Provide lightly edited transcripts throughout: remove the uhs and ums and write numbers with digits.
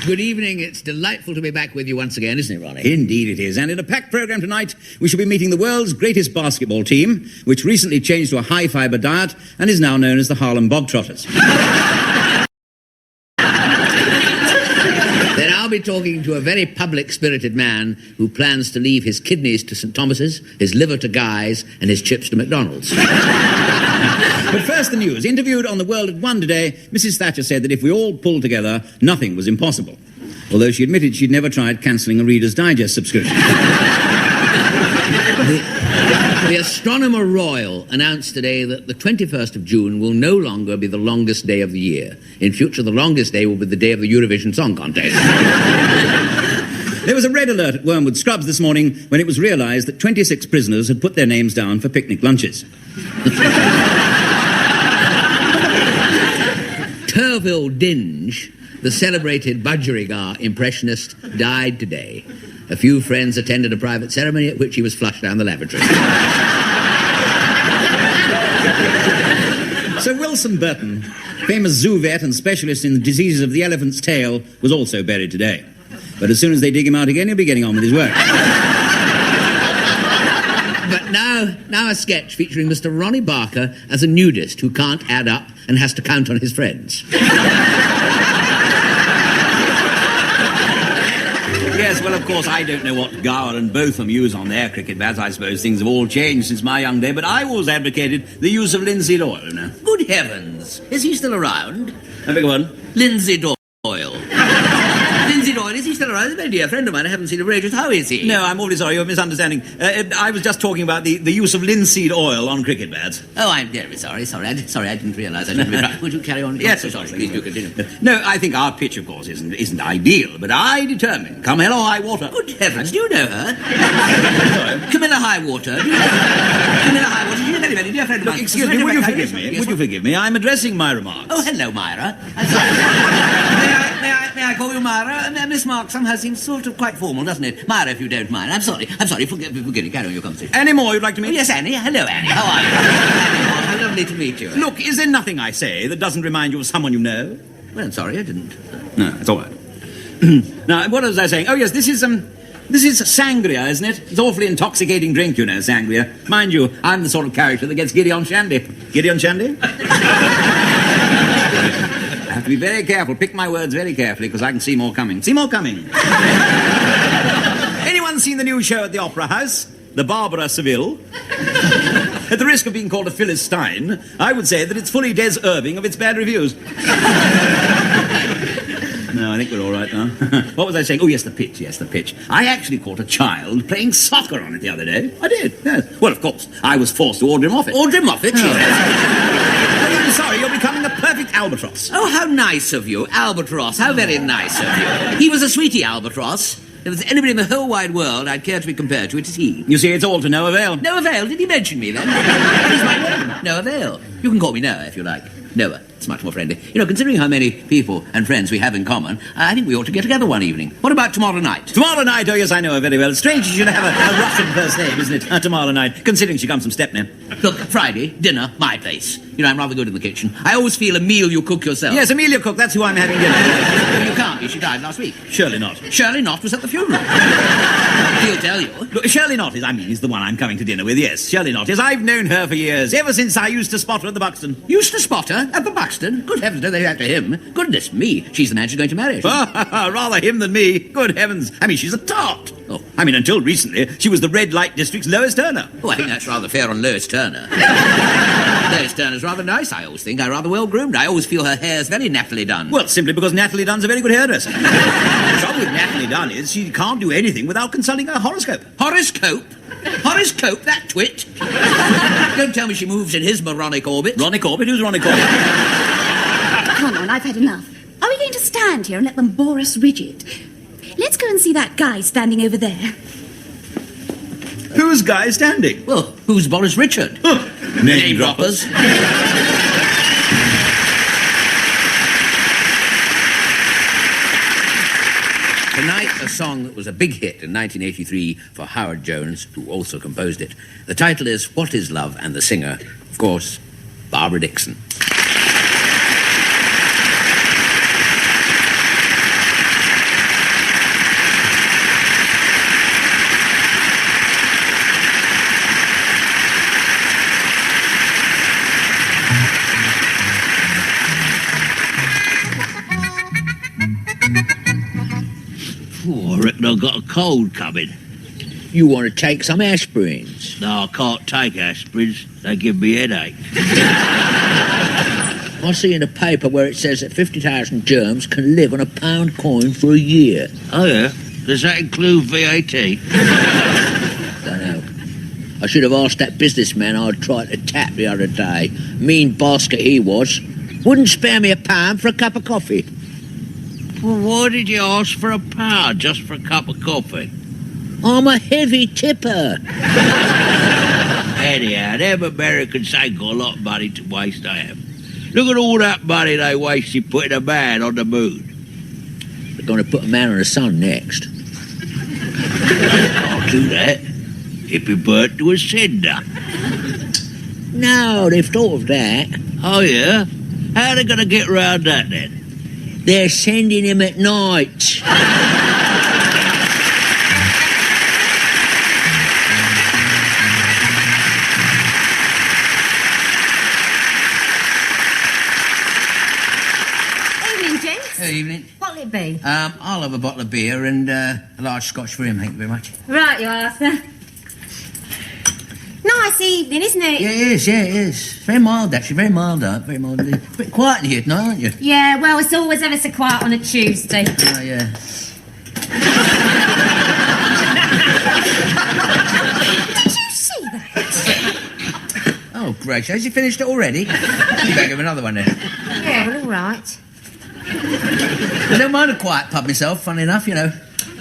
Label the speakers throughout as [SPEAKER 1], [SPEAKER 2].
[SPEAKER 1] Good evening. It's delightful to be back with you once again, isn't it, Ronnie?
[SPEAKER 2] Indeed it is. And in a packed programme tonight, we shall be meeting the world's greatest basketball team, which recently changed to a high-fibre diet and is now known as the Harlem Bogtrotters.
[SPEAKER 1] Then I'll be talking to a very public-spirited man who plans to leave his kidneys to St. Thomas's, his liver to Guy's, and his chips to McDonald's.
[SPEAKER 2] But first, the news. Interviewed on The World at 1 today, Mrs. Thatcher said that if we all pulled together, nothing was impossible. Although she admitted she'd never tried cancelling a Reader's Digest subscription.
[SPEAKER 1] The Astronomer Royal announced today that the 21st of June will no longer be the longest day of the year. In future, the longest day will be the day of the Eurovision Song Contest.
[SPEAKER 2] There was a red alert at Wormwood Scrubs this morning when it was realised that 26 prisoners had put their names down for picnic lunches.
[SPEAKER 1] Turville Dinge, the celebrated budgerigar impressionist, died today. A few friends attended a private ceremony at which he was flushed down the lavatory.
[SPEAKER 2] Sir Wilson Burton, famous zoo vet and specialist in the diseases of the elephant's tail, was also buried today. But as soon as they dig him out again, he'll be getting on with his work.
[SPEAKER 1] But now a sketch featuring Mr. Ronnie Barker as a nudist who can't add up and has to count on his friends.
[SPEAKER 2] Yes, well, of course, I don't know what Gower and Botham use on their cricket bats. I suppose things have all changed since my young day, but I always advocated the use of linseed oil, you know.
[SPEAKER 1] Good heavens! Is he still around?
[SPEAKER 2] I beg your pardon?
[SPEAKER 1] Linseed oil. Linseed oil, is he still around? He's a very dear friend of mine. I haven't seen him for ages. How is he?
[SPEAKER 2] No, I'm awfully sorry. You're misunderstanding. I was just talking about the use of linseed oil on cricket bats.
[SPEAKER 1] Oh, I'm very sorry. I didn't realise I shouldn't be right. Would you carry on?
[SPEAKER 2] Yes,
[SPEAKER 1] so sorry. Please do continue.
[SPEAKER 2] No, I think our pitch, of course, isn't ideal, but I determine, come hell or high water.
[SPEAKER 1] Good heavens, do you know her?
[SPEAKER 2] Sorry?
[SPEAKER 1] Camilla Highwater. Camilla Highwater, she's a very, very dear friend of mine.
[SPEAKER 2] Look, excuse me, would you forgive me? Would you forgive me? I'm addressing my remarks.
[SPEAKER 1] Oh, hello, Myra. I'm sorry. May I call you Myra? Miss Mark somehow seems sort of quite formal, doesn't it? Myra, if you don't mind. I'm sorry. Forgive me. Carry on your conversation.
[SPEAKER 2] Annie Moore, you'd like to meet?
[SPEAKER 1] Oh, yes, Annie. Hello, Annie. How are you? Annie Moore, how lovely to meet you.
[SPEAKER 2] Look, is there nothing I say that doesn't remind you of someone you know?
[SPEAKER 1] Well, I'm sorry, I didn't.
[SPEAKER 2] No, it's all right. Now, what was I saying? Oh, yes, this is sangria, isn't it? It's awfully intoxicating drink, you know, sangria. Mind you, I'm the sort of character that gets giddy on shandy. Giddy on shandy? I have to be very careful, pick my words very carefully, because I can see more coming. See more coming. Anyone seen the new show at the Opera House? The Barbara Seville? At the risk of being called a Philistine, I would say that it's fully Des Irving of its bad reviews. No, I think we're all right now. What was I saying? Oh, yes, the pitch. I actually caught a child playing soccer on it the other day. I did, yes. Well, of course, I was forced to order him off it.
[SPEAKER 1] Order him off it?
[SPEAKER 2] I'm sorry, you're becoming a perfect albatross.
[SPEAKER 1] Oh, how nice of you. Albatross, how very nice of you. He was a sweetie, Albatross. If there's anybody in the whole wide world I'd care to be compared to, it is he.
[SPEAKER 2] You see, it's all to no avail.
[SPEAKER 1] No avail? Did he mention me, then? What is my name? No avail. You can call me Noah, if you like. Noah. It's much more friendly. You know, considering how many people and friends we have in common, I think we ought to get together one evening. What about tomorrow night?
[SPEAKER 2] Tomorrow night? Oh, yes, I know her very well. It's strange she should have a Russian first name, isn't it? Tomorrow night, considering she comes from Stepney.
[SPEAKER 1] Look, Friday, dinner, my place. You know, I'm rather good in the kitchen. I always feel a meal you cook yourself.
[SPEAKER 2] Yes, Amelia Cook, that's who I'm having dinner with.
[SPEAKER 1] You can't be. She died last week.
[SPEAKER 2] Surely not.
[SPEAKER 1] Shirley Knott was at the funeral. He'll tell you.
[SPEAKER 2] Look, Shirley Knott is the one I'm coming to dinner with, yes. Shirley Knott is. I've known her for years, ever since I used to spot her at the Buxton.
[SPEAKER 1] Used to spot her? At the Buxton? Good heavens, don't they have to him? Goodness me, she's the man she's going to marry.
[SPEAKER 2] Rather him than me. Good heavens. I mean, she's a tart.
[SPEAKER 1] Oh.
[SPEAKER 2] I mean, until recently, she was the red light district's Lois Turner.
[SPEAKER 1] Oh, I think that's rather fair on Lois Turner. Lois Turner's rather nice, I always think. I'm rather well groomed. I always feel her hair's very nattily done.
[SPEAKER 2] Well, simply because Natalie Dunn's a very good hairdresser. The trouble with Natalie Dunn is she can't do anything without consulting her horoscope.
[SPEAKER 1] Horoscope? Horoscope, that twit? Don't tell me she moves in his moronic orbit.
[SPEAKER 2] Ronnie Corbett? Who's Ronnie Corbett?
[SPEAKER 3] Come on, I've had enough. Are we going to stand here and let them bore us rigid? Let's go and see that guy standing over there.
[SPEAKER 2] Who's Guy standing?
[SPEAKER 1] Well, who's Boris Richard?
[SPEAKER 2] Name droppers.
[SPEAKER 1] Tonight, a song that was a big hit in 1983 for Howard Jones, who also composed it. The title is What Is Love? And the singer, of course, Barbara Dixon.
[SPEAKER 4] I reckon I've got a cold coming.
[SPEAKER 5] You want to take some aspirins?
[SPEAKER 4] No, I can't take aspirins. They give me headache.
[SPEAKER 5] I see in the paper where it says that 50,000 germs can live on a pound coin for a year.
[SPEAKER 4] Oh, yeah? Does that include VAT?
[SPEAKER 5] Don't know. I should have asked that businessman I'd tried to tap the other day. Mean basket he was. Wouldn't spare me a pound for a cup of coffee.
[SPEAKER 4] Well, why did you ask for a pound just for a cup of coffee?
[SPEAKER 5] I'm a heavy tipper.
[SPEAKER 4] Anyhow, them Americans ain't got a lot of money to waste, they have. Look at all that money they wasted putting a man on the moon.
[SPEAKER 5] They're going to put a man on the sun next.
[SPEAKER 4] I'll do that. If he burnt to a cinder.
[SPEAKER 5] No, they've thought of that.
[SPEAKER 4] Oh, yeah? How are they going to get round that, then?
[SPEAKER 5] They're sending him at night.
[SPEAKER 3] Evening, gents.
[SPEAKER 1] Good evening.
[SPEAKER 3] What'll it be?
[SPEAKER 1] I'll have a bottle of beer and a large scotch for him, thank you very much.
[SPEAKER 3] Right, you are, sir. Nice evening, isn't it?
[SPEAKER 1] Yeah, it is. Very mild, actually, very mild, very mild. A bit quiet in here tonight, aren't you?
[SPEAKER 3] Yeah, well, it's always ever so quiet on a Tuesday.
[SPEAKER 1] Oh, yeah.
[SPEAKER 3] Did you see that?
[SPEAKER 1] Oh, gracious, has he finished it already? You better give him another one then.
[SPEAKER 3] Yeah, well, all right.
[SPEAKER 1] I don't mind a quiet pub myself, funny enough, you know.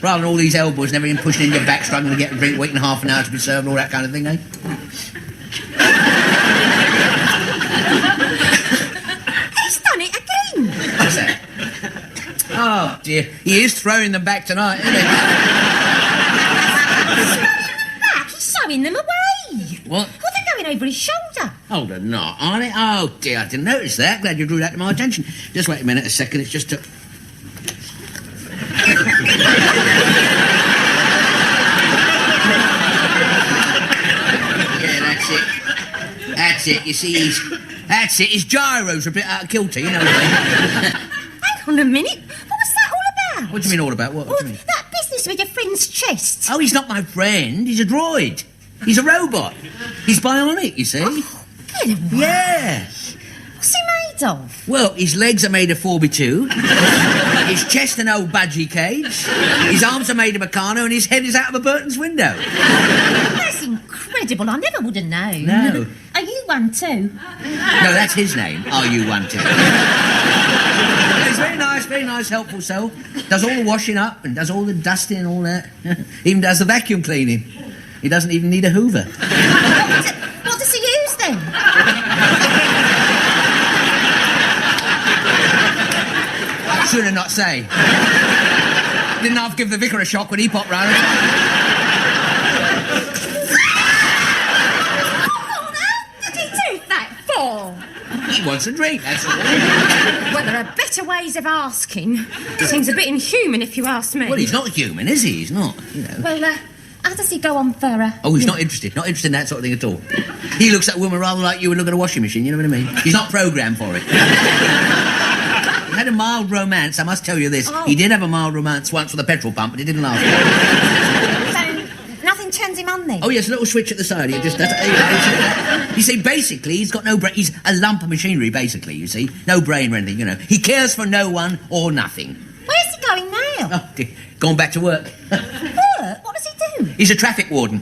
[SPEAKER 1] Rather than all these elbows and everything pushing in your back, struggling to get a drink, waiting half an hour to be served, all that kind of thing, eh?
[SPEAKER 3] He's done it again.
[SPEAKER 1] What's that? Oh, dear. He is throwing them back tonight, isn't he?
[SPEAKER 3] Back, he's showing them away.
[SPEAKER 1] What?
[SPEAKER 3] Well, they're going over his shoulder.
[SPEAKER 1] Oh, they're not, are they? Oh, dear, I didn't notice that. Glad you drew that to my attention. Just wait a minute, a second, it's just a... Yeah, that's it. You see, that's it. His gyros are a bit out of kilter, you know what I mean?
[SPEAKER 3] Hang on a minute. What was that all about?
[SPEAKER 1] What do you mean all about? What do you mean?
[SPEAKER 3] That business with your friend's chest.
[SPEAKER 1] Oh, he's not my friend. He's a droid. He's a robot. He's bionic, you see.
[SPEAKER 3] Get away.
[SPEAKER 1] Yeah.
[SPEAKER 3] What's he made of?
[SPEAKER 1] Well, his legs are made of 4x2. His chest an old budgie cage. His arms are made of Meccano and his head is out of a Burton's window.
[SPEAKER 3] That's incredible. I never would have known.
[SPEAKER 1] No.
[SPEAKER 3] Are you one too?
[SPEAKER 1] No, that's his name. Are you one too? He's very nice, helpful soul. Does all the washing up and does all the dusting and all that. Even does the vacuum cleaning. He doesn't even need a Hoover.
[SPEAKER 3] What does he use then?
[SPEAKER 1] Should I not say? Didn't half give the vicar a shock when he popped round.
[SPEAKER 3] What on earth did he do that for?
[SPEAKER 1] He wants a drink, that's all.
[SPEAKER 3] Well, there are better ways of asking. Seems a bit inhuman if you ask me.
[SPEAKER 1] Well, he's not human, is he? He's not, you know.
[SPEAKER 3] Well, how does he go on for
[SPEAKER 1] Oh, he's not interested. Not interested in that sort of thing at all. He looks at a woman rather like you would look at a washing machine, you know what I mean? He's not programmed for it. He had a mild romance, I must tell you this.
[SPEAKER 3] Oh.
[SPEAKER 1] He did have a mild romance once with a petrol pump, but it didn't last.
[SPEAKER 3] So, nothing turns him on then?
[SPEAKER 1] Oh, yes, a little switch at the side. He just does You see, basically, he's got no brain. He's a lump of machinery, basically, you see. No brain or anything, you know. He cares for no one or nothing.
[SPEAKER 3] Where's he going now?
[SPEAKER 1] Oh, dear. Gone back to work.
[SPEAKER 3] What? What does he do?
[SPEAKER 1] He's a traffic warden.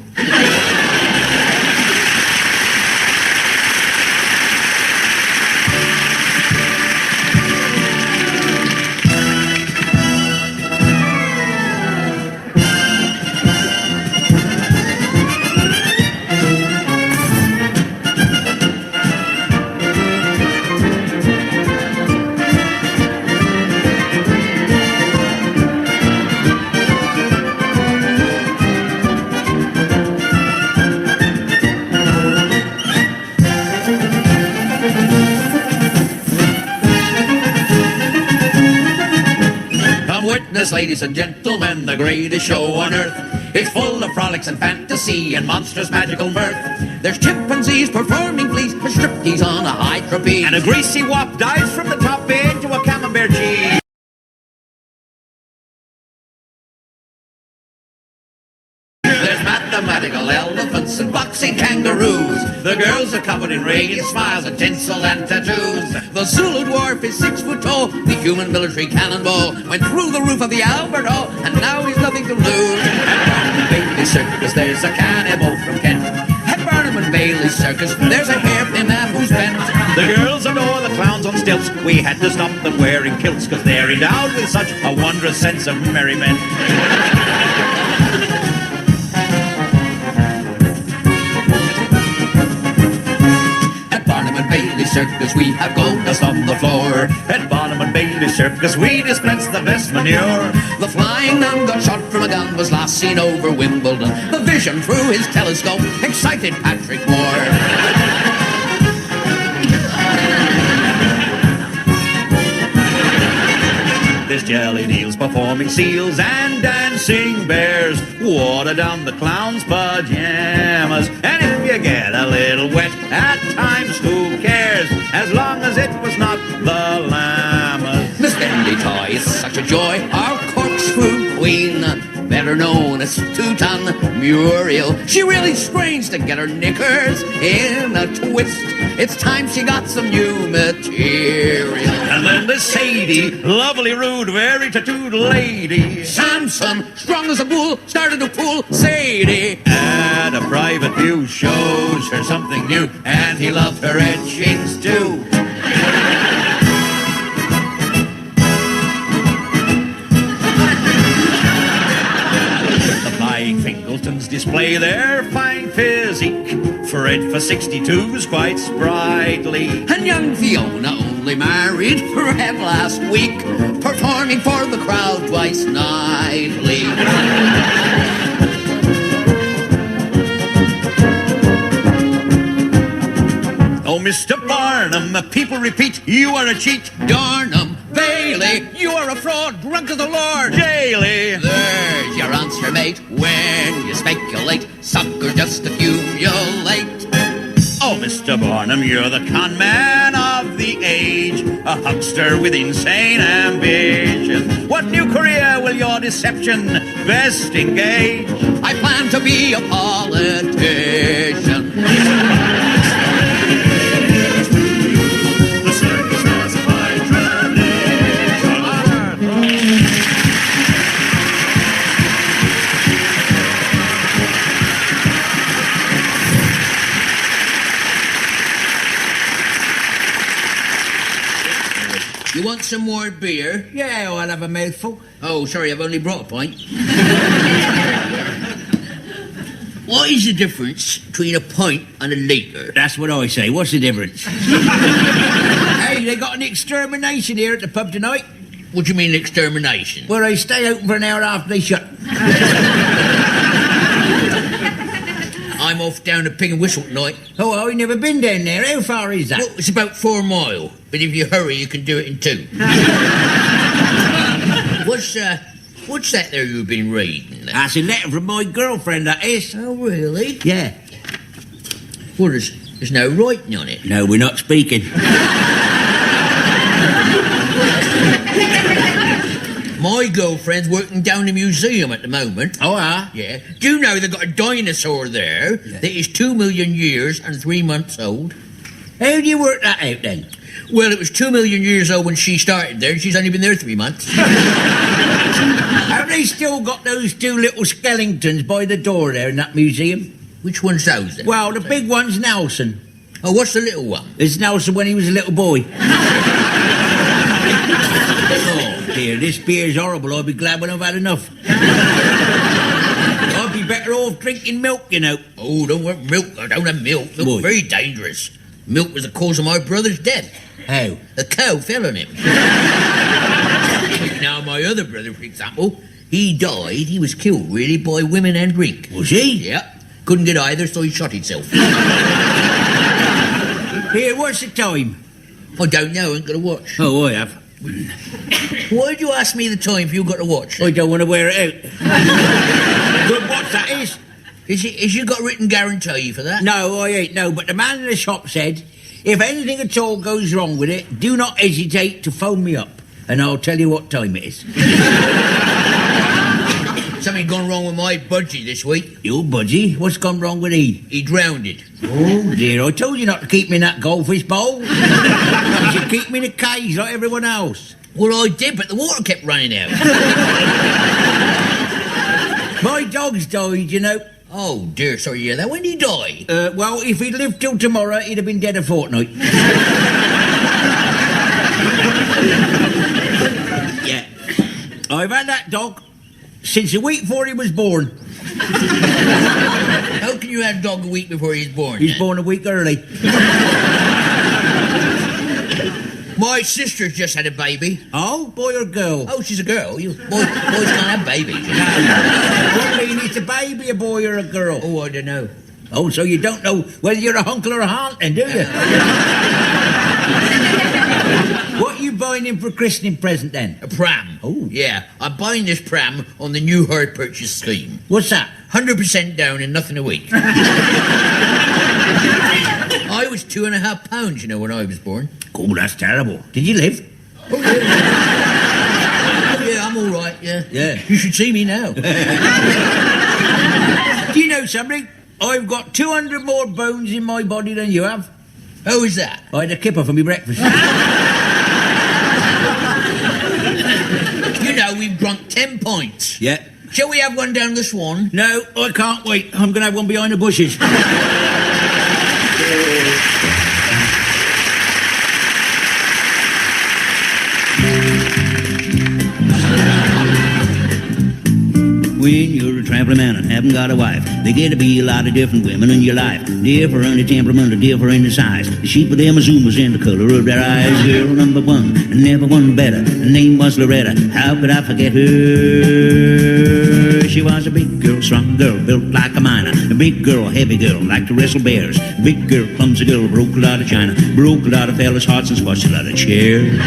[SPEAKER 6] Witness, ladies and gentlemen, the greatest show on earth. It's full of frolics and fantasy and monstrous magical mirth. There's chimpanzees performing fleas, a striptease on a high trapeze,
[SPEAKER 2] And a greasy wop dives from the top into a camembert cheese.
[SPEAKER 6] battle elephants and boxing kangaroos. The girls are covered in radiant smiles and tinsel and tattoos. The Zulu dwarf is 6 foot tall. The human military cannonball went through the roof of the Albert Hall, and now he's nothing to lose. At Barnum and Bailey Circus, there's a cannibal from Kent. At Barnum and Bailey Circus, there's a hairpin man who's bent.
[SPEAKER 7] The girls adore the clowns on stilts. We had to stop them wearing kilts, 'cause they're endowed with such a wondrous sense of merriment.
[SPEAKER 6] At Barnum and Bailey Circus, we have gold dust on the floor.
[SPEAKER 7] At Barnum and Bailey Circus, we dispense the best manure.
[SPEAKER 6] The flying nun got shot from a gun was last seen over Wimbledon. The vision through his telescope excited Patrick Moore.
[SPEAKER 7] There's jelly deals, performing seals, and dancing bears. Water down the clown's pajamas. And if you get a little wet at times, who cares? As long as it was not the llamas.
[SPEAKER 6] Miss Bendy Toy is such a joy, our corkscrew queen. Better known as Teuton Muriel. She really strains to get her knickers in a twist. It's time she got some new material.
[SPEAKER 7] And then there's Sadie, lovely, rude, very tattooed lady.
[SPEAKER 6] Samson, strong as a bull, started to pull Sadie.
[SPEAKER 7] At a private view shows her something new,
[SPEAKER 6] And he loved her etchings too.
[SPEAKER 7] Flying Fingletons display their fine physique. Fred for 62's quite sprightly.
[SPEAKER 6] And young Fiona only married Fred last week, performing for the crowd twice nightly.
[SPEAKER 7] Oh, Mr. Barnum, people repeat, you are a cheat.
[SPEAKER 6] Darnum, Bailey, you are a fraud, drunk as the Lord.
[SPEAKER 7] Daily.
[SPEAKER 6] There's your answer, mate. When you speculate, sucker just accumulate.
[SPEAKER 7] Oh, Mr. Barnum, you're the con man of the age, a huckster with insane ambition. What new career will your deception best engage?
[SPEAKER 6] I plan to be a politician. You want some more beer?
[SPEAKER 1] Yeah, I'll have a mouthful.
[SPEAKER 6] Oh, sorry, I've only brought a pint. What is the difference between a pint and a litre?
[SPEAKER 1] That's what I say. What's the difference? Hey, they got an extermination here at the pub tonight.
[SPEAKER 6] What do you mean extermination?
[SPEAKER 1] Well, they stay open for an hour after they shut.
[SPEAKER 6] I'm off down to Pig and Whistle tonight.
[SPEAKER 1] Oh, I've never been down there. How far is that?
[SPEAKER 6] Well, it's about 4 miles, but if you hurry, you can do it in 2. What's that there you've been reading?
[SPEAKER 1] That's a letter from my girlfriend, that is.
[SPEAKER 6] Oh, really?
[SPEAKER 1] Yeah.
[SPEAKER 6] Well, there's no writing on it.
[SPEAKER 1] No, we're not speaking.
[SPEAKER 6] My girlfriend's working down the museum at the moment.
[SPEAKER 1] Oh,
[SPEAKER 6] Yeah. Do you know they've got a dinosaur there that is 2 million years and 3 months old?
[SPEAKER 1] How do you work that out, then?
[SPEAKER 6] Well, it was 2 million years old when she started there, and she's only been there 3 months.
[SPEAKER 1] Have they still got those 2 little skeletons by the door there in that museum?
[SPEAKER 6] Which one's those then?
[SPEAKER 1] Well, the big one's Nelson.
[SPEAKER 6] Oh, what's the little one?
[SPEAKER 1] It's Nelson when he was a little boy.
[SPEAKER 6] Oh,
[SPEAKER 1] Dear, this beer's horrible. I'll be glad when I've had enough. I'd be better off drinking milk, you know.
[SPEAKER 6] oh, don't want milk. I don't have milk. Milk's
[SPEAKER 1] Boy.
[SPEAKER 6] very dangerous. Milk was the cause of my brother's death.
[SPEAKER 1] How?
[SPEAKER 6] A cow fell on him. Now, my other brother, for example, he died. He was killed, really, by women and drink.
[SPEAKER 1] Was he?
[SPEAKER 6] Yeah. Couldn't get either, so he shot himself.
[SPEAKER 1] Here, what's the time?
[SPEAKER 6] I don't know. I ain't got to watch.
[SPEAKER 1] Oh, I have.
[SPEAKER 6] Why'd you ask me the time if you got to watch?
[SPEAKER 1] I don't want to wear it out. Good watch that is.
[SPEAKER 6] Is you got a written guarantee for that?
[SPEAKER 1] No, I ain't. No, but the man in the shop said, if anything at all goes wrong with it, do not hesitate to phone me up, and I'll tell you what time it is.
[SPEAKER 4] Something gone wrong with my budgie this week.
[SPEAKER 5] Your budgie? What's gone wrong with he?
[SPEAKER 4] He drowned it.
[SPEAKER 5] Oh, dear, I told you not to keep me in that goldfish bowl. You should keep me in a cage like everyone else.
[SPEAKER 4] Well, I did, but the water kept running out.
[SPEAKER 5] My dog's died, you know.
[SPEAKER 4] Oh, dear, sorry to hear that. When did he die?
[SPEAKER 5] Well, if he'd lived till tomorrow, he'd have been dead a fortnight. Yeah. I've had that dog since the week before he was born.
[SPEAKER 4] How can you have a dog a week before he's born?
[SPEAKER 5] He's born a week early.
[SPEAKER 4] My sister's just had a baby.
[SPEAKER 5] Oh, boy or girl?
[SPEAKER 4] Oh, she's a girl. Boys can't have babies.
[SPEAKER 5] What do you mean, it's a baby, a boy or a girl?
[SPEAKER 4] Oh, I don't know.
[SPEAKER 5] Oh, so you don't know whether you're a uncle or a aunt then, do you? What are you buying him for a christening present then?
[SPEAKER 4] A pram.
[SPEAKER 5] Oh.
[SPEAKER 4] Yeah, I'm buying this pram on the new hire purchase scheme.
[SPEAKER 5] What's that?
[SPEAKER 4] 100% down and nothing a week. I was £2.5, you know, when I was born.
[SPEAKER 5] Oh, that's terrible. Did you live?
[SPEAKER 4] Oh, yeah. Oh, yeah, I'm all right, yeah.
[SPEAKER 5] Yeah.
[SPEAKER 4] You should see me now.
[SPEAKER 5] Do you know something? I've got 200 more bones in my body than you have.
[SPEAKER 4] How is that?
[SPEAKER 5] I had a kipper for my breakfast.
[SPEAKER 4] You know, we've drunk 10 pints.
[SPEAKER 5] Yeah.
[SPEAKER 4] Shall we have one down the Swan?
[SPEAKER 5] No, I can't wait. I'm going to have one behind the bushes. When you're a traveling man and haven't got a wife, there get to be a lot of different women in your life. Different in the temperament, different in the size. The shape of them azumas and the color of their eyes. Girl number one, never one better. Her name was Loretta. How could I forget her? She was a big girl, strong girl, built like a miner. A big girl, heavy girl, like to wrestle bears. Big girl, clumsy girl, broke a lot of china. Broke a lot of fellas' hearts and squashed a lot of chairs.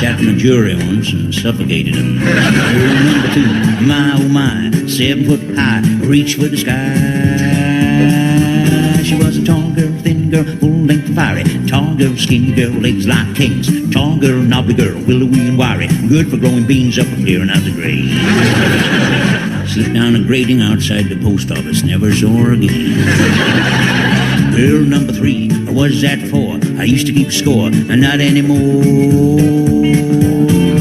[SPEAKER 5] Sat in a jury once and suffocated them. Girl number two, my oh my, 7 foot high, reach for the sky. She was a tall girl, thin girl, full length and fiery. Tall girl, skinny girl, legs like kings. Tall girl, knobbly girl, willowy and wiry. Good for growing beans up and clearing out the grave. Slipped down a grating outside the post office, never saw her again. Girl number 3, or was that 4? I used to keep score, and not anymore.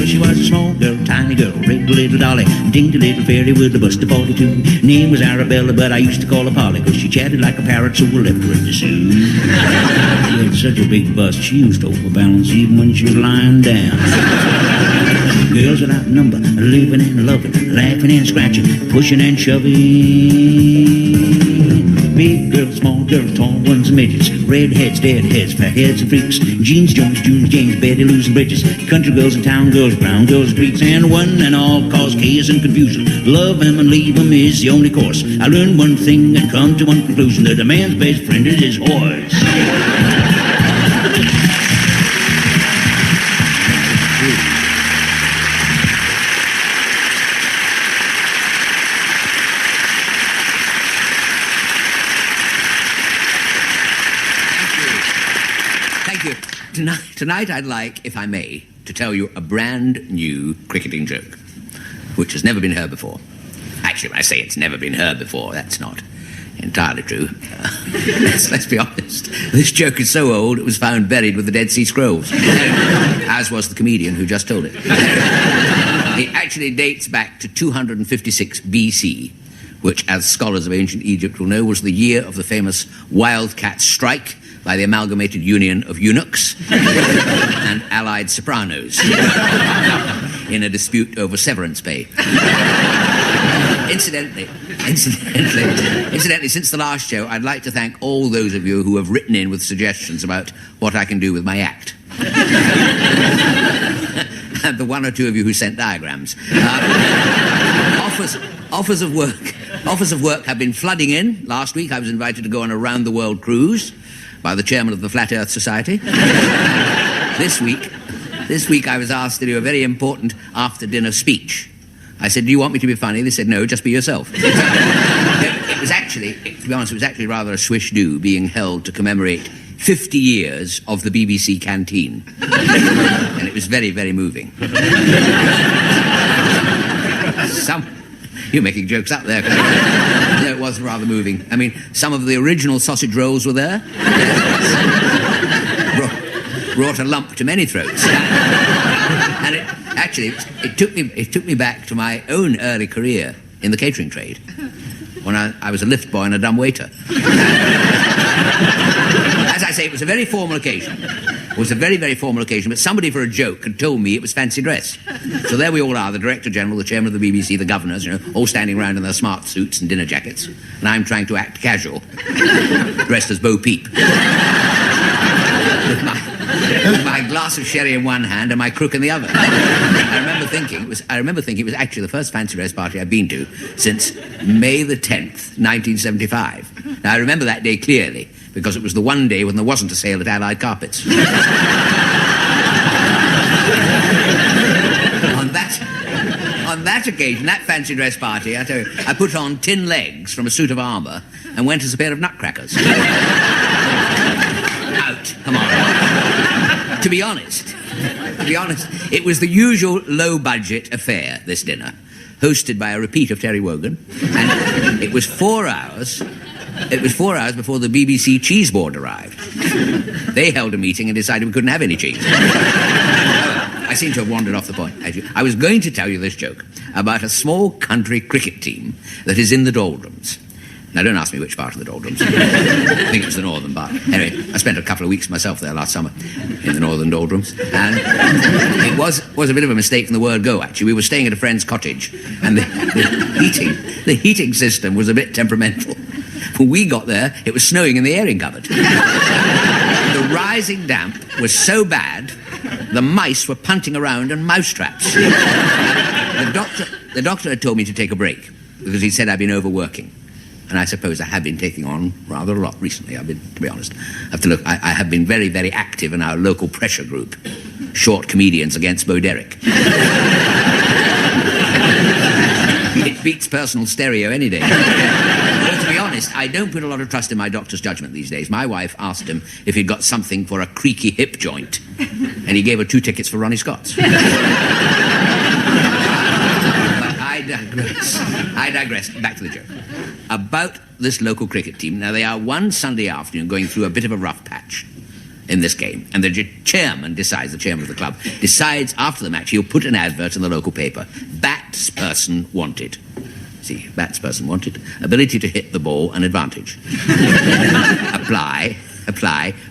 [SPEAKER 5] She was a small girl, tiny girl, red little dolly, dainty little fairy with a bust of 42. Name was Arabella, but I used to call her Polly, 'cause she chatted like a parrot, so we left her in the zoo. She had such a big bust, she used to overbalance even when she was lying down. Girls without number, living and loving, laughing and scratching, pushing and shoving. Big girls, small girls, tall ones and midgets, red heads, dead heads, fat heads and freaks, jeans, Jones, Junes, James, Betty, Lou's and bridges, country girls and town girls, brown girls and streets, and one and all cause chaos and confusion. Love them and leave them is the only course. I learned one thing and come to one conclusion, that a man's best friend is his horse.
[SPEAKER 1] Tonight I'd like, if I may, to tell you a brand new cricketing joke, which has never been heard before. Actually, when I say it's never been heard before, that's not entirely true. Let's be honest. This joke is so old, it was found buried with the Dead Sea Scrolls, as was the comedian who just told it. It actually dates back to 256 BC, which, as scholars of ancient Egypt will know, was the year of the famous Wildcat Strike by the Amalgamated Union of Eunuchs and allied sopranos in a dispute over severance pay. Incidentally, since the last show, I'd like to thank all those of you who have written in with suggestions about what I can do with my act. And the one or two of you who sent diagrams. Offers of work have been flooding in. Last week I was invited to go on a round-the-world cruise by the chairman of the Flat Earth Society. This week I was asked to do a very important after-dinner speech. I said, do you want me to be funny? They said, no, just be yourself. It was actually, to be honest, it was actually rather a swish do being held to commemorate 50 years of the BBC canteen. And it was very, very moving. You're making jokes up there. No, it was rather moving. I mean, some of the original sausage rolls were there. Brought a lump to many throats. And it took me back to my own early career in the catering trade, when I was a lift boy and a dumb waiter. As I say, it was a very formal occasion. It was a very, very formal occasion, but somebody for a joke had told me it was fancy dress. So there we all are, the Director General, the Chairman of the BBC, the governors, all standing round in their smart suits and dinner jackets, and I'm trying to act casual, dressed as Bo Peep. With my glass of sherry in one hand and my crook in the other. I remember thinking it was actually the first fancy dress party I've been to since May the 10th, 1975. Now, I remember that day clearly, because it was the one day when there wasn't a sale at Allied Carpets. On that occasion, that fancy dress party, I tell you, I put on tin legs from a suit of armour and went as a pair of nutcrackers. Out, come on. To be honest, it was the usual low-budget affair, this dinner, hosted by a repeat of Terry Wogan, and it was 4 hours. It was 4 hours before the BBC cheese board arrived. They held a meeting and decided we couldn't have any cheese. I seem to have wandered off the point. Actually, I was going to tell you this joke about a small country cricket team that is in the doldrums. Now, don't ask me which part of the doldrums. I think it was the northern part. Anyway, I spent a couple of weeks myself there last summer in the northern doldrums. And it was a bit of a mistake from the word go, actually. We were staying at a friend's cottage, and the heating system was a bit temperamental. When we got there, it was snowing in the airing cupboard. The rising damp was so bad, the mice were punting around in mouse traps. The doctor had told me to take a break, because he said I'd been overworking. And I suppose I have been taking on rather a lot recently. To be honest, I have been very, very active in our local pressure group, Short Comedians Against Bo Derek. It beats personal stereo any day. Well, to be honest, I don't put a lot of trust in my doctor's judgment these days. My wife asked him if he'd got something for a creaky hip joint, and he gave her 2 tickets for Ronnie Scott's. I digress. Back to the joke. About this local cricket team. Now, they are one Sunday afternoon going through a bit of a rough patch in this game. And the chairman of the club, decides after the match he'll put an advert in the local paper. Batsperson wanted. See, batsperson wanted. Ability to hit the ball, an advantage. Apply,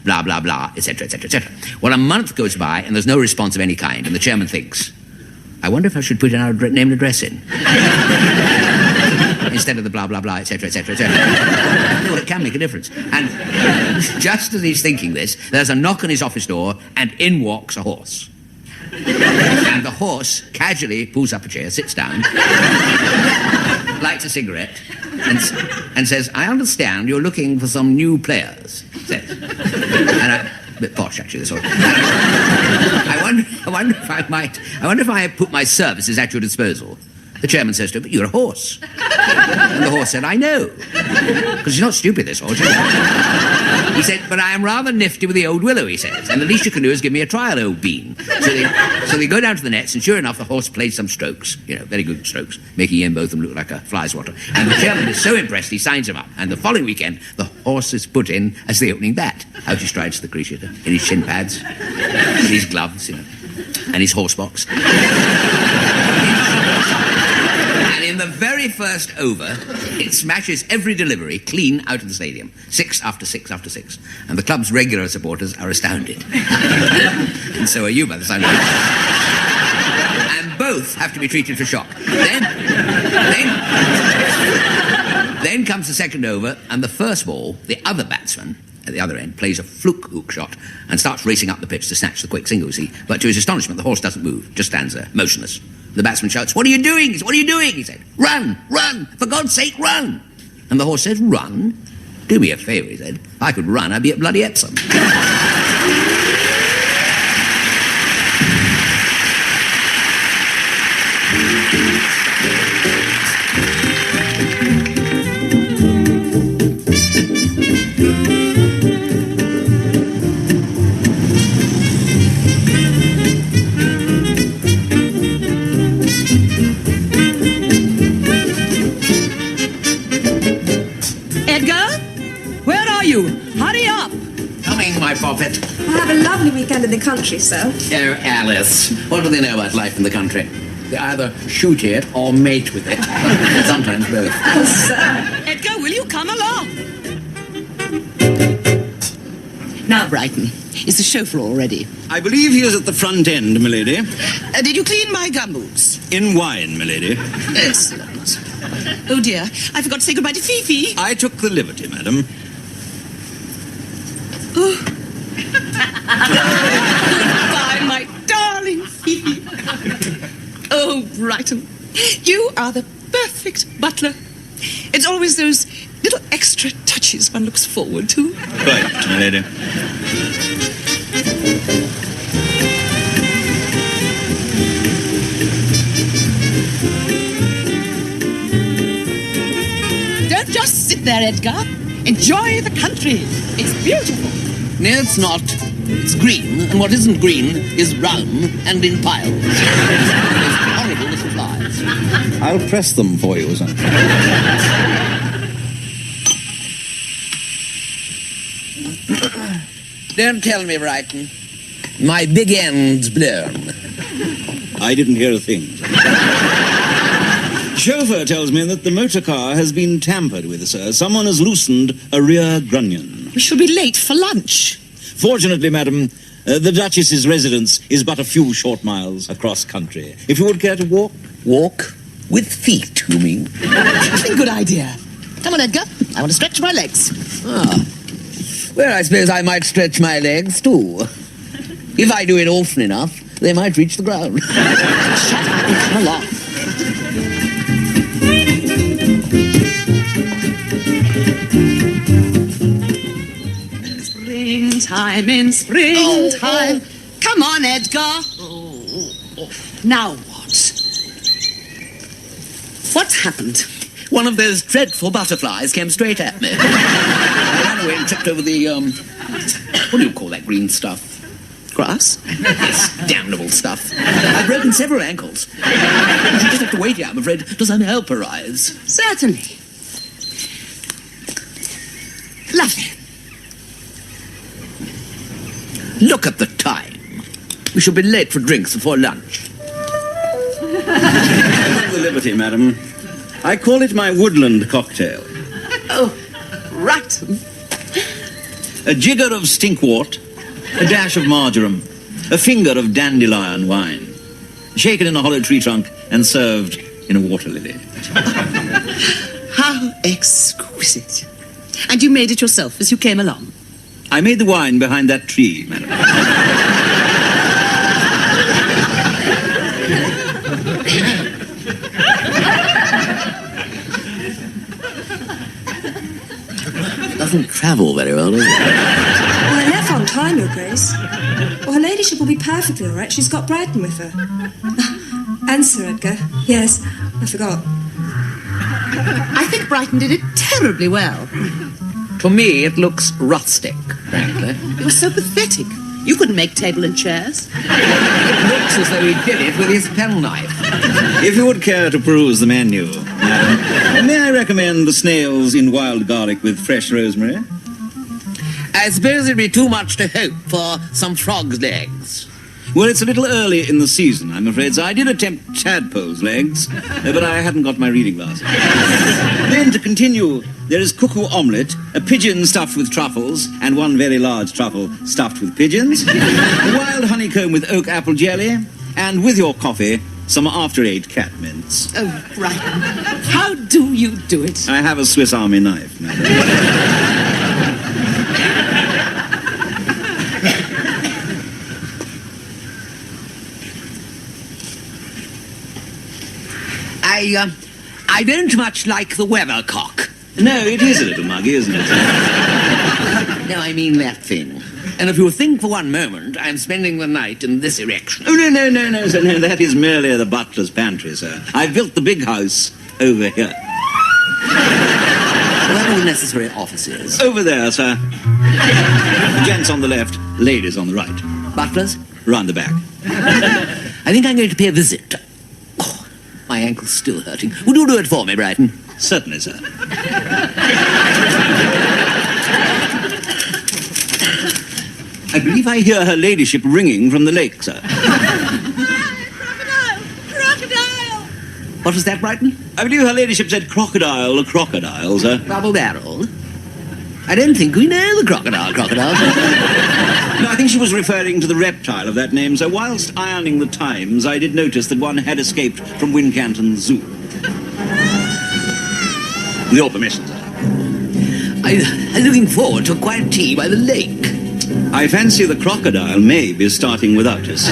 [SPEAKER 1] blah, blah, blah, etc., etc., etc. Well, a month goes by and there's no response of any kind. And the chairman thinks, I wonder if I should put our name and address in. Instead of the blah, blah, blah, etc., etc., etc. Well, it can make a difference. And just as he's thinking this, there's a knock on his office door, and in walks a horse. And the horse casually pulls up a chair, sits down, lights a cigarette, and says, I understand you're looking for some new players, says. And a bit posh, actually, this one. I wonder if I put my services at your disposal. The chairman says to him, but you're a horse. And the horse said, I know. Because he's not stupid, this horse. He said, but I am rather nifty with the old willow, he says, and the least you can do is give me a trial, old bean. So they go down to the nets, and sure enough, the horse plays some strokes, very good strokes, making him both of them look like a fly swatter. And the chairman is so impressed, he signs him up. And the following weekend, the horse is put in as the opening bat. Out he strides to the crease hitter, in his shin pads, in his gloves, and his horse box. And in the very first over, it smashes every delivery clean out of the stadium. 6 after 6 after 6. And the club's regular supporters are astounded. And so are you, by the sound of it. And both have to be treated for shock. Then comes the second over, and the first ball, the other batsman at the other end plays a fluke hook shot and starts racing up the pitch to snatch the quick single, you see. But to his astonishment, the horse doesn't move, just stands there, motionless. The batsman shouts, what are you doing? He said, what are you doing? He said, run, run, for God's sake, run. And the horse says, run? Do me a favour, he said. If I could run, I'd be at bloody Epsom.
[SPEAKER 8] in the country, sir?
[SPEAKER 6] Oh, Alice, what do they know about life in the country? They either shoot it or mate with it. Sometimes both.
[SPEAKER 8] Oh, sir.
[SPEAKER 9] Edgar, will you come along? Now, Brighton, is the show floor ready?
[SPEAKER 2] I believe he is at the front end, milady.
[SPEAKER 9] Did you clean my gumboots?
[SPEAKER 2] In wine, milady.
[SPEAKER 9] Excellent. Oh, dear, I forgot to say goodbye to Fifi.
[SPEAKER 2] I took the liberty, madam.
[SPEAKER 9] Goodbye, my darling Fifi. Oh, Brighton, you are the perfect butler. It's always those little extra touches one looks forward to.
[SPEAKER 2] Quite, milady.
[SPEAKER 9] Don't just sit there, Edgar. Enjoy the country. It's beautiful.
[SPEAKER 6] No, it's not. It's green, and what isn't green is brown and in piles. Those horrible little flies.
[SPEAKER 2] I'll press them for you, son.
[SPEAKER 6] Don't tell me, Brighton. My big end's blown.
[SPEAKER 2] I didn't hear a thing. Chauffeur tells me that the motor car has been tampered with, sir. Someone has loosened a rear grunion.
[SPEAKER 9] We shall be late for lunch.
[SPEAKER 2] Fortunately, madam, the Duchess's residence is but a few short miles across country. If you would care to walk.
[SPEAKER 6] Walk? With feet, you mean?
[SPEAKER 9] I think good idea. Come on, Edgar. I want to stretch my legs.
[SPEAKER 6] Ah. Well, I suppose I might stretch my legs, too. If I do it often enough, they might reach the ground.
[SPEAKER 9] Shut up and come along. Springtime in springtime. Come on, Edgar. Now what? What's happened?
[SPEAKER 6] One of those dreadful butterflies came straight at me. I ran away and tripped over the, what do you call that green stuff?
[SPEAKER 9] Grass?
[SPEAKER 6] Yes, damnable stuff. I've broken several ankles. You just have to wait here, I'm afraid, till some help arrives.
[SPEAKER 9] Certainly. Lovely.
[SPEAKER 6] Look at the time. We shall be late for drinks before lunch.
[SPEAKER 2] The liberty, madam. I call it my woodland cocktail.
[SPEAKER 9] Oh, right.
[SPEAKER 2] A jigger of stinkwort, a dash of marjoram, a finger of dandelion wine, shaken in a hollow tree trunk and served in a water lily.
[SPEAKER 9] How exquisite. And you made it yourself as you came along?
[SPEAKER 2] I made the wine behind that tree, madam.
[SPEAKER 6] Doesn't travel very well, does it?
[SPEAKER 8] Well, I left on time, Your Grace. Well, her ladyship will be perfectly all right. She's got Brighton with her. And Sir Edgar. Yes, I forgot.
[SPEAKER 9] I think Brighton did it terribly well.
[SPEAKER 6] For me, it looks rustic, frankly.
[SPEAKER 9] It was so pathetic. You couldn't make table and chairs.
[SPEAKER 6] It looks as though he did it with his penknife.
[SPEAKER 2] If you would care to peruse the menu, madam, may I recommend the snails in wild garlic with fresh rosemary?
[SPEAKER 6] I suppose it'd be too much to hope for some frog's legs.
[SPEAKER 2] Well, it's a little early in the season, I'm afraid, so I did attempt tadpole's legs, but I hadn't got my reading glasses. Then, to continue, there is cuckoo omelette, a pigeon stuffed with truffles, and one very large truffle stuffed with pigeons, a wild honeycomb with oak apple jelly, and with your coffee, some after-eight cat mints.
[SPEAKER 9] Oh, Brighton, how do you do it?
[SPEAKER 2] I have a Swiss Army knife, madam.
[SPEAKER 6] I don't much like the weathercock.
[SPEAKER 2] No, it is a little muggy, isn't it?
[SPEAKER 6] No, I mean that thing. And if you think for one moment I'm spending the night in this erection.
[SPEAKER 2] Oh, no, sir, no, that is merely the butler's pantry, sir. I've built the big house over here.
[SPEAKER 6] Where are the necessary offices?
[SPEAKER 2] Over there, sir. Gents on the left, ladies on the right.
[SPEAKER 6] Butlers?
[SPEAKER 2] Round the back.
[SPEAKER 6] I think I'm going to pay a visit. Oh, my ankle's still hurting. Would you do it for me, Brighton?
[SPEAKER 2] Certainly, sir. I believe I hear her ladyship ringing from the lake, sir.
[SPEAKER 3] Crocodile! Crocodile!
[SPEAKER 1] What was that, Brighton?
[SPEAKER 2] I believe her ladyship said crocodile, sir.
[SPEAKER 1] Double-barreled? I don't think we know the crocodile.
[SPEAKER 2] No, I think she was referring to the reptile of that name, sir. Whilst ironing the Times, I did notice that one had escaped from Wincanton Zoo. With your permission, sir.
[SPEAKER 1] I'm looking forward to a quiet tea by the lake.
[SPEAKER 2] I fancy the crocodile may be starting without us.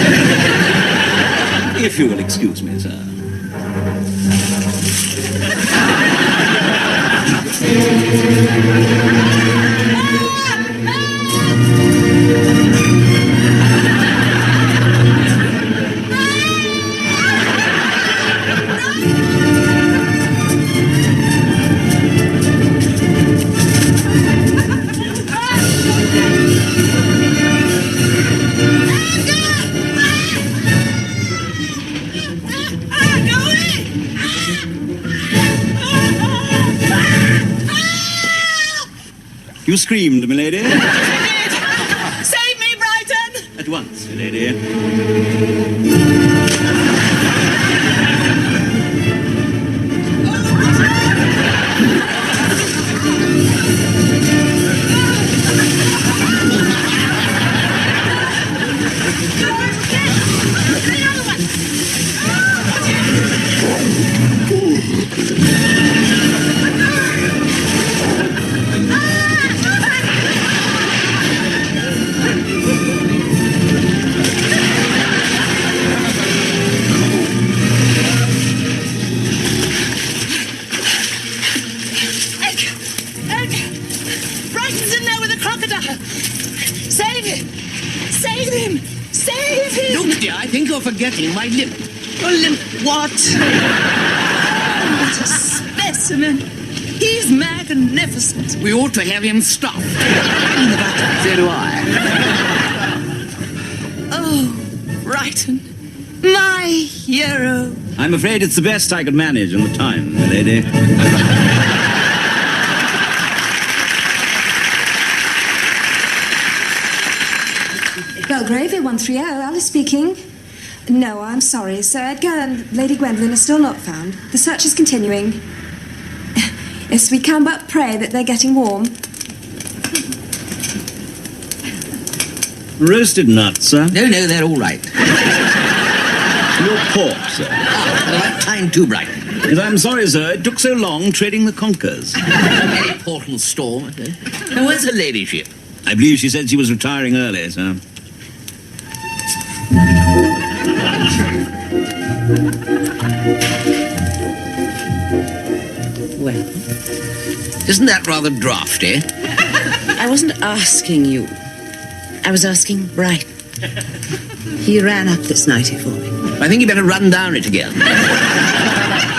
[SPEAKER 2] If you will excuse me, sir. You screamed, milady.
[SPEAKER 9] Save me, Brighton!
[SPEAKER 2] At once, milady.
[SPEAKER 9] Brighton's in there with a crocodile! Save him! Save him! Save him!
[SPEAKER 1] Look, dear, I think you're forgetting my limp.
[SPEAKER 9] Oh, limp what? What a specimen! He's magnificent.
[SPEAKER 1] We ought to have him stuffed. So do I.
[SPEAKER 9] Oh, Brighton, my hero.
[SPEAKER 2] I'm afraid it's the best I could manage in the time, milady.
[SPEAKER 8] Belgravia 130, Alice speaking. No, I'm sorry. Sir Edgar and Lady Gwendolyn are still not found. The search is continuing. Yes, we can but pray that they're getting warm.
[SPEAKER 2] Roasted nuts, sir.
[SPEAKER 1] No, they're all right.
[SPEAKER 2] Your pork, sir.
[SPEAKER 1] That time too, Brighton.
[SPEAKER 2] Yes, I'm sorry, sir. It took so long treading the conkers.
[SPEAKER 1] Any portal storm. Now, where's her ladyship?
[SPEAKER 2] I believe she said she was retiring early, sir.
[SPEAKER 10] Well,
[SPEAKER 1] Isn't that rather draughty?
[SPEAKER 10] I wasn't asking you. I was asking Bright. He ran up this nightie for me.
[SPEAKER 1] I think you better run down it again.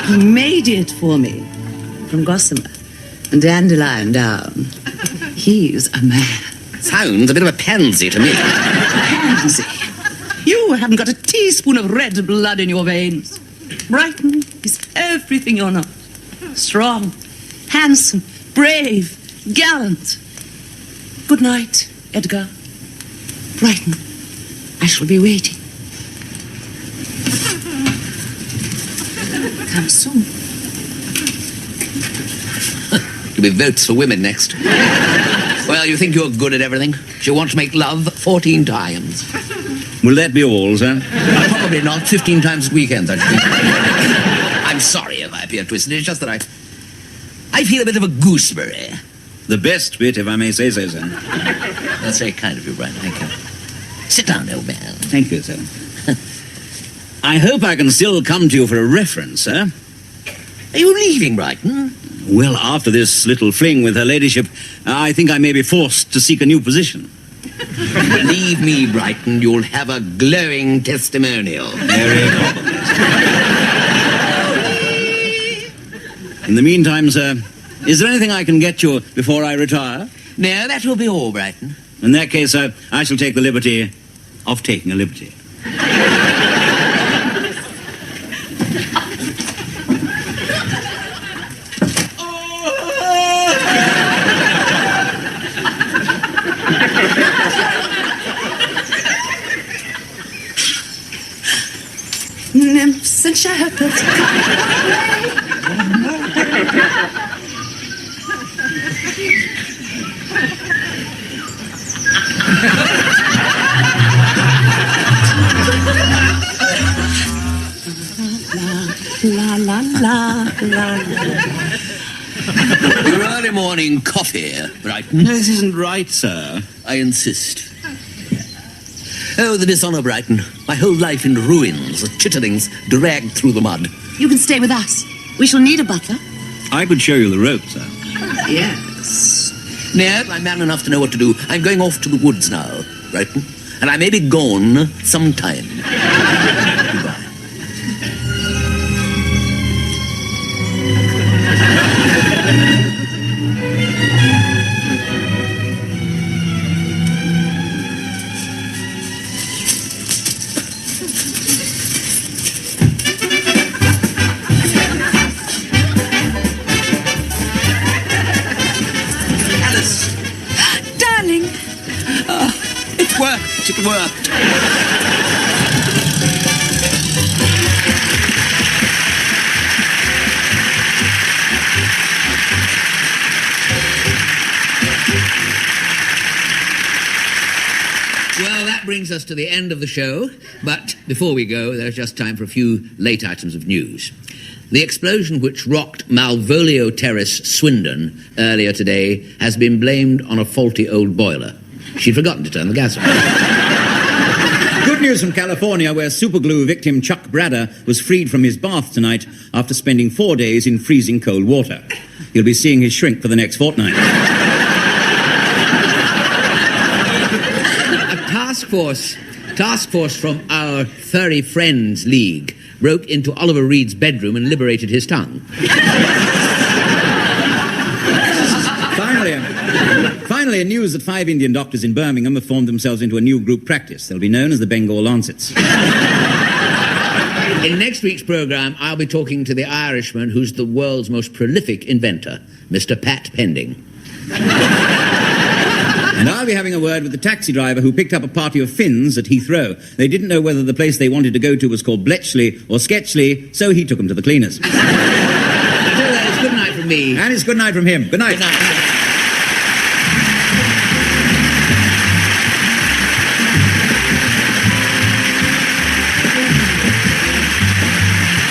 [SPEAKER 10] He made it for me. From gossamer and dandelion down. He's a man.
[SPEAKER 1] Sounds a bit of a pansy to me.
[SPEAKER 10] Pansy. You haven't got a teaspoon of red blood in your veins. Brighton is everything you're not. Strong, handsome, brave, gallant. Good night, Edgar. Brighton, I shall be waiting. Come soon.
[SPEAKER 1] You'll be votes for women next. Well, you think you're good at everything? She'll want to make love 14 times.
[SPEAKER 2] Will that be all, sir?
[SPEAKER 1] Probably not. 15 times at weekends, I think. I'm sorry if I appear twisted. It's just that I feel a bit of a gooseberry.
[SPEAKER 2] The best bit, if I may say so, sir.
[SPEAKER 1] That's very kind of you, Brian. Thank you. Sit down, old man.
[SPEAKER 2] Thank you, sir. I hope I can still come to you for a reference, sir.
[SPEAKER 1] Are you leaving Brighton?
[SPEAKER 2] Well, after this little fling with her ladyship, I think I may be forced to seek a new position.
[SPEAKER 1] Leave me, Brighton. You'll have a glowing testimonial.
[SPEAKER 2] Very probably. In the meantime, sir, is there anything I can get you before I retire?
[SPEAKER 1] No, that will be all, Brighton.
[SPEAKER 2] In that case, sir, I shall take the liberty of taking a liberty.
[SPEAKER 10] nymphs and shepherds. La la la la la.
[SPEAKER 6] Your early morning coffee, Brighton.
[SPEAKER 2] No, this isn't right, sir.
[SPEAKER 6] I insist. Oh, the dishonour, Brighton. My whole life in ruins, chitterlings dragged through the mud.
[SPEAKER 3] You can stay with us. We shall need a butler.
[SPEAKER 2] I could show you the ropes, sir.
[SPEAKER 6] Yes. No, I'm man enough to know what to do. I'm going off to the woods now, Brighton. And I may be gone some time. Goodbye.
[SPEAKER 3] Darling.
[SPEAKER 6] It worked. It worked.
[SPEAKER 1] Well, that brings us to the end of the show, but before we go, there's just time for a few late items of news. The explosion which rocked Malvolio Terrace, Swindon, earlier today has been blamed on a faulty old boiler. She'd forgotten to turn the gas on.
[SPEAKER 2] Good news from California, where superglue victim Chuck Bradder was freed from his bath tonight after spending 4 days in freezing cold water. He'll be seeing his shrink for the next fortnight. Task force from our Furry Friends League broke into Oliver Reed's bedroom and liberated his tongue. Finally, news that 5 Indian doctors in Birmingham have formed themselves into a new group practice. They'll be known as the Bengal Lancets.
[SPEAKER 1] In next week's programme, I'll be talking to the Irishman who's the world's most prolific inventor, Mr. Pat Pending.
[SPEAKER 2] And I'll be having a word with the taxi driver who picked up a party of Finns at Heathrow. They didn't know whether the place they wanted to go to was called Bletchley or Sketchley, so he took them to the cleaners.
[SPEAKER 1] Until then, it's good night from me.
[SPEAKER 2] And it's good night from him. Good night.
[SPEAKER 1] Good night.